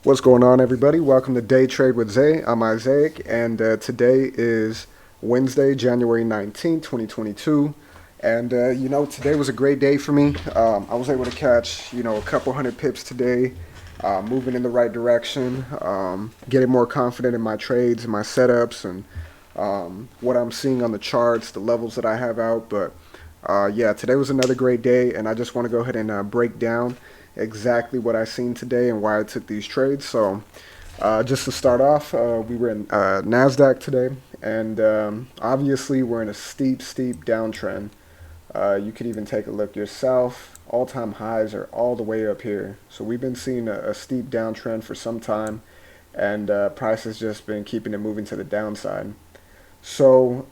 What's going on, everybody? Welcome to Day Trade with Zay. I'm Isaac, and today is Wednesday, January 19th, 2022. And, today was a great day for me. I was able to catch, a couple hundred pips today, moving in the right direction, getting more confident in my trades and my setups and what I'm seeing on the charts, the levels that I have out. But, yeah, today was another great day, and I just want to go ahead and break down exactly what I seen today and why I took these trades. So just to start off, we were in NASDAQ today, and obviously we're in a steep downtrend. You could even take a look yourself. All-time highs are all the way up here. So we've been seeing a steep downtrend for some time, and price has just been keeping it moving to the downside. So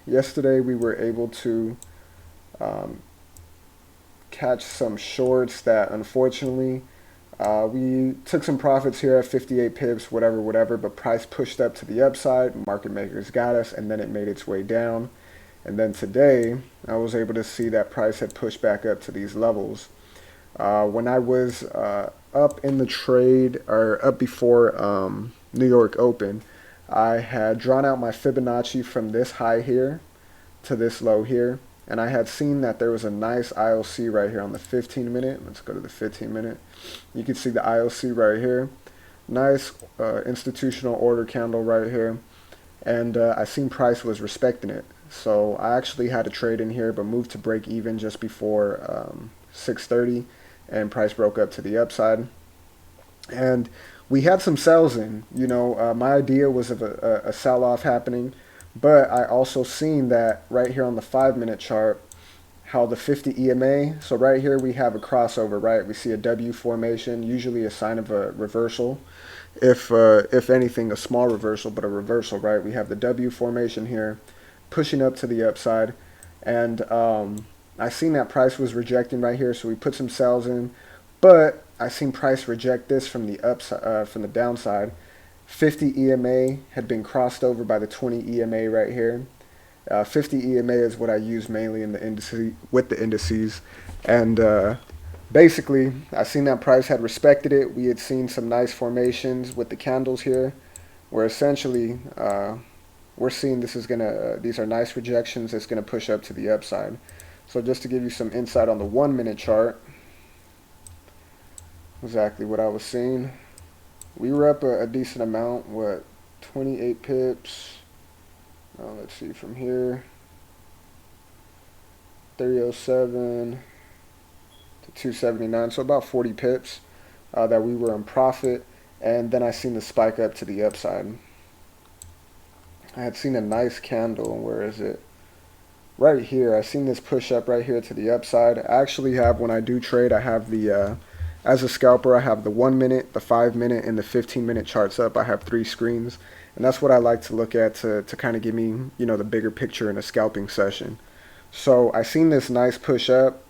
yesterday we were able to catch some shorts that unfortunately we took some profits here at 58 pips, whatever, but price pushed up to the upside. Market makers got us, and then it made its way down. And then today, I was able to see that price had pushed back up to these levels. When I was up in the trade, or up before New York Open, I had drawn out my Fibonacci from this high here to this low here. And I had seen that there was a nice IOC right here on the 15 minute. Let's go to the 15 minute. You can see the IOC right here. Nice institutional order candle right here. And I seen price was respecting it. So I actually had a trade in here, but moved to break even just before 6:30. And price broke up to the upside. And we had some sells in. My idea was of a sell-off happening. But I also seen that right here on the 5-minute chart, how the 50 EMA, so right here we have a crossover, right? We see a W formation, usually a sign of a reversal. If anything, a small reversal, but a reversal, right? We have the W formation here, pushing up to the upside. And I seen that price was rejecting right here, so we put some sells in. But I seen price reject this from the upside, from the downside. 50 EMA had been crossed over by the 20 EMA right here. 50 EMA is what I use mainly in the indices, with the indices. And basically, I seen that price had respected it. We had seen some nice formations with the candles here, where essentially we're seeing this is these are nice rejections. It's gonna push up to the upside. So just to give you some insight on the 1-minute chart, exactly what I was seeing. We were up a decent amount, 28 pips. Let's see from here. 307 to 279, so about 40 pips that we were in profit. And then I seen the spike up to the upside. I had seen a nice candle. Where is it? Right here. I seen this push up right here to the upside. I actually have, when I do trade, I have the as a scalper, I have the 1-minute, the 5-minute, and the 15-minute charts up. I have 3 screens, and that's what I like to look at to kind of give me, the bigger picture in a scalping session. So I seen this nice push up,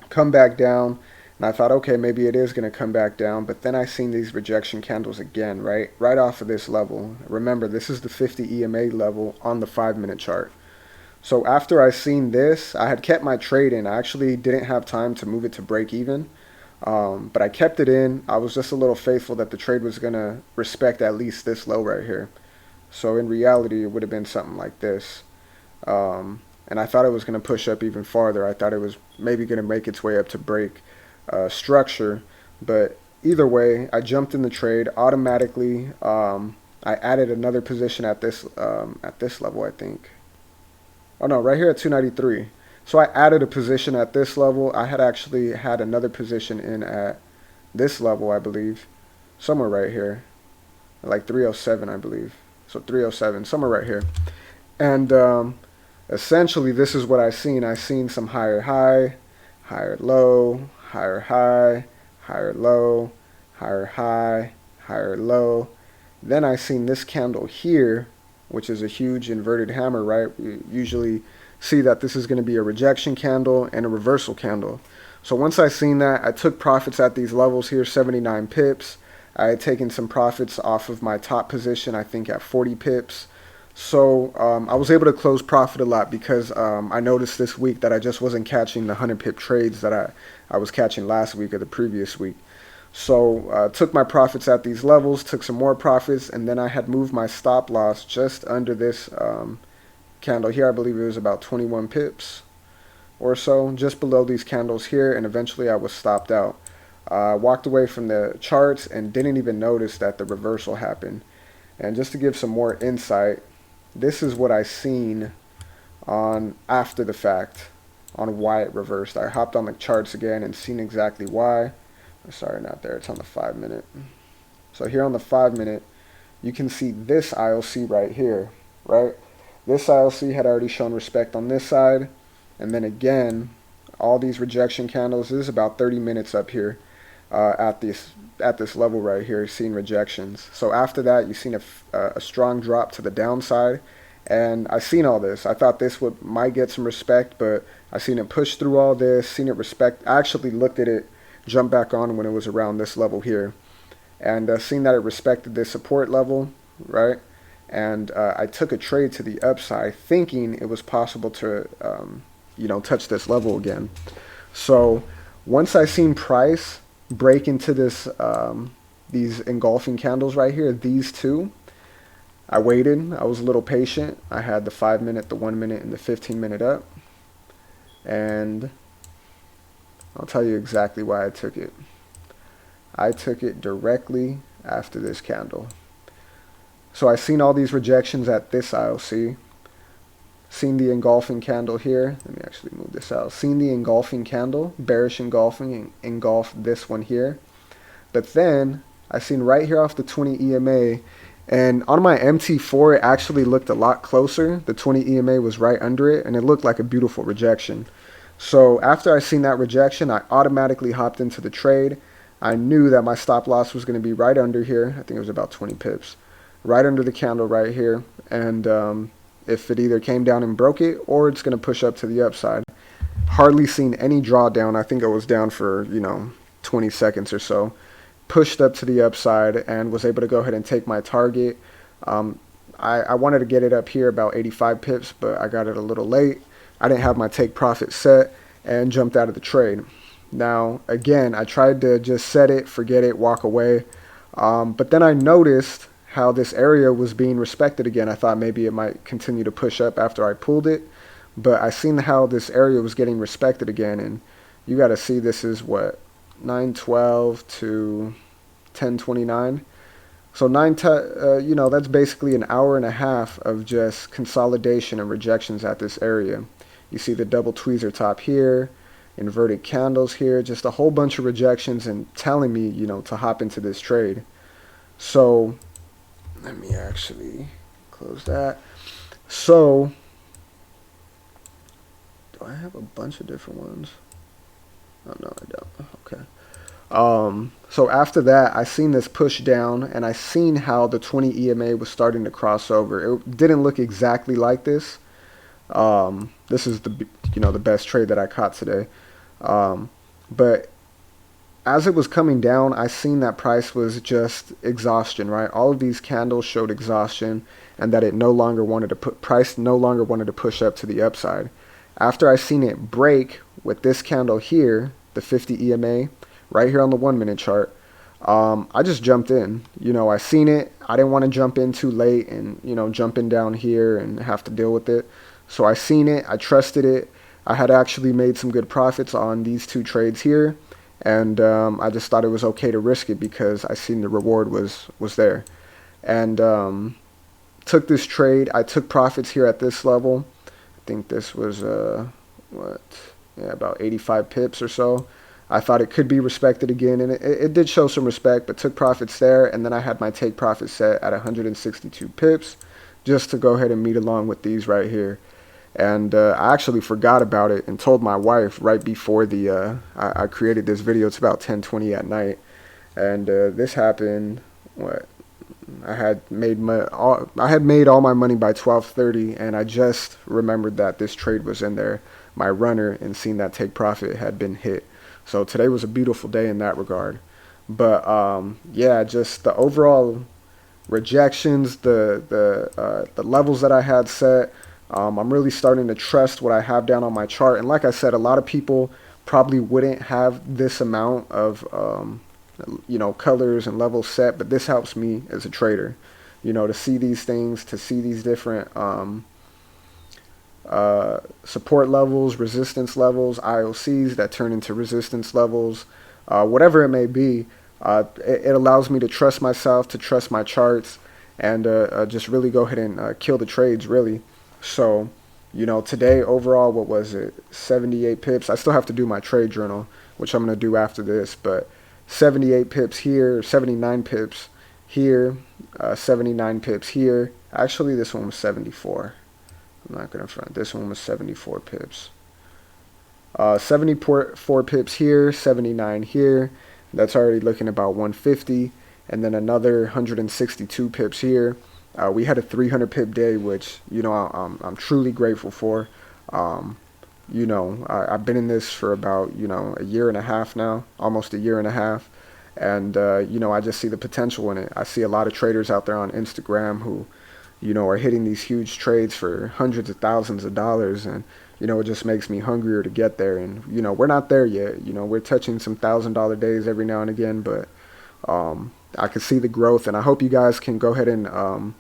come back down, and I thought, okay, maybe it is going to come back down, but then I seen these rejection candles again, right off of this level. Remember, this is the 50 EMA level on the 5-minute chart. So after I seen this, I had kept my trade in. I actually didn't have time to move it to break even. But I kept it in. I was just a little faithful that the trade was going to respect at least this low right here. So in reality, it would have been something like this. And I thought it was going to push up even farther. I thought it was maybe going to make its way up to break structure. But either way, I jumped in the trade automatically. I added another position at this level, I think. Oh no, right here at 293. So I added a position at this level. I had actually had another position in at this level, I believe. Somewhere right here. Like 307, I believe. So 307, somewhere right here. And essentially, this is what I seen. I seen some higher high, higher low, higher high, higher low, higher high, higher low. Then I seen this candle here, which is a huge inverted hammer, right? We usually see that this is going to be a rejection candle and a reversal candle. So once I seen that, I took profits at these levels here, 79 pips. I had taken some profits off of my top position, I think at 40 pips. So I was able to close profit a lot because I noticed this week that I just wasn't catching the 100 pip trades that I was catching last week or the previous week. So took my profits at these levels, took some more profits, and then I had moved my stop loss just under this candle here. I believe it was about 21 pips or so, just below these candles here, and eventually I was stopped out. Walked away from the charts and didn't even notice that the reversal happened. And just to give some more insight, this is what I seen on after the fact on why it reversed. I hopped on the charts again and seen exactly why. Sorry, not there. It's on the 5-minute. So here on the 5-minute, you can see this ILC right here, right? This ILC had already shown respect on this side, and then again, all these rejection candles. This is about 30 minutes up here at this level right here, seeing rejections. So after that, you've seen a strong drop to the downside, and I seen all this. I thought this might get some respect, but I seen it push through all this, seen it respect. I actually looked at it jump back on when it was around this level here, and seen that it respected this support level, right? And I took a trade to the upside, thinking it was possible to touch this level again. So once I seen price break into this these engulfing candles right here, these two, I waited. I was a little patient. I had the 5-minute, the 1-minute, and the 15-minute up, and I'll tell you exactly why I took it. I took it directly after this candle. So I seen all these rejections at this ILC. Seen the engulfing candle here. Let me actually move this out. Seen the engulfing candle, bearish engulfing, and engulf this one here. But then I seen right here off the 20 EMA, and on my MT4 it actually looked a lot closer. The 20 EMA was right under it, and it looked like a beautiful rejection. So after I seen that rejection, I automatically hopped into the trade. I knew that my stop loss was going to be right under here. I think it was about 20 pips. Right under the candle right here. And if it either came down and broke it, or it's going to push up to the upside. Hardly seen any drawdown. I think it was down for, 20 seconds or so. Pushed up to the upside and was able to go ahead and take my target. I wanted to get it up here about 85 pips, but I got it a little late. I didn't have my take profit set and jumped out of the trade. Now, again, I tried to just set it, forget it, walk away. But then I noticed how this area was being respected again. I thought maybe it might continue to push up after I pulled it. But I seen how this area was getting respected again. And you got to see, this is what, 9:12 to 10:29. So that's basically an hour and a half of just consolidation and rejections at this area. You see the double tweezer top here, inverted candles here, just a whole bunch of rejections and telling me, to hop into this trade. So let me actually close that. So do I have a bunch of different ones? Oh, no, I don't. Okay. So after that, I seen this push down, and I seen how the 20 EMA was starting to cross over. It didn't look exactly like this. This is the best trade that I caught today. But as it was coming down, I seen that price was just exhaustion, right? All of these candles showed exhaustion, and that it no longer wanted to price no longer wanted to push up to the upside. After I seen it break with this candle here, the 50 EMA, right here on the 1-minute chart, I just jumped in. I seen it. I didn't want to jump in too late and, jumping down here and have to deal with it. So I seen it. I trusted it. I had actually made some good profits on these two trades here. And I just thought it was okay to risk it because I seen the reward was there. And took this trade. I took profits here at this level. I think this was, about 85 pips or so. I thought it could be respected again, and it did show some respect, but took profits there, and then I had my take profit set at 162 pips just to go ahead and meet along with these right here. And I actually forgot about it and told my wife right before I created this video. It's about 10:20 at night, and this happened, I had made all my money by 12:30, and I just remembered that this trade was in there, my runner, and seen that take profit had been hit. So today was a beautiful day in that regard. But yeah, just the overall rejections, the levels that I had set. I'm really starting to trust what I have down on my chart. And like I said, a lot of people probably wouldn't have this amount of colors and levels set, but this helps me as a trader, to see these things, to see these different support levels, resistance levels, IOCs that turn into resistance levels, whatever it may be. It allows me to trust myself, to trust my charts, and just really go ahead and kill the trades, really. So, today overall, what was it? 78 pips. I still have to do my trade journal, which I'm going to do after this, but 78 pips here, 79 pips here, 79 pips here. Actually, this one was 74. I'm not going to front. This one was 74 pips. 74 pips here, 79 here. That's already looking about 150. And then another 162 pips here. We had a 300 pip day, which, I'm truly grateful for. I've been in this for about, a year and a half now, almost a year and a half. And, I just see the potential in it. I see a lot of traders out there on Instagram who, are hitting these huge trades for hundreds of thousands of dollars. And, it just makes me hungrier to get there. And, we're not there yet. We're touching some $1,000 days every now and again. But I can see the growth. And I hope you guys can go ahead and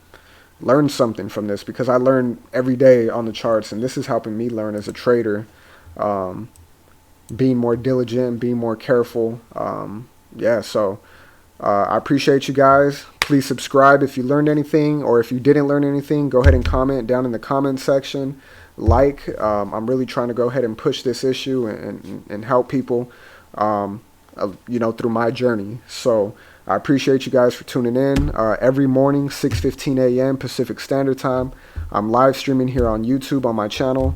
learn something from this, because I learn every day on the charts. And this is helping me learn as a trader, being more diligent, being more careful. So I appreciate you guys. Please subscribe if you learned anything, or if you didn't learn anything, go ahead and comment down in the comment section. I'm really trying to go ahead and push this issue and help people, through my journey. So I appreciate you guys for tuning in. Every morning, 6:15 a.m. Pacific Standard Time, I'm live streaming here on YouTube on my channel.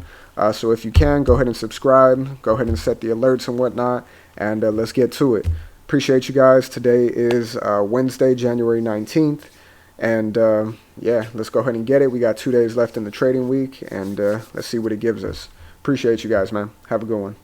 So if you can, go ahead and subscribe. Go ahead and set the alerts and whatnot, and let's get to it. Appreciate you guys. Today is Wednesday, January 19th. And let's go ahead and get it. We got 2 days left in the trading week, and let's see what it gives us. Appreciate you guys, man. Have a good one.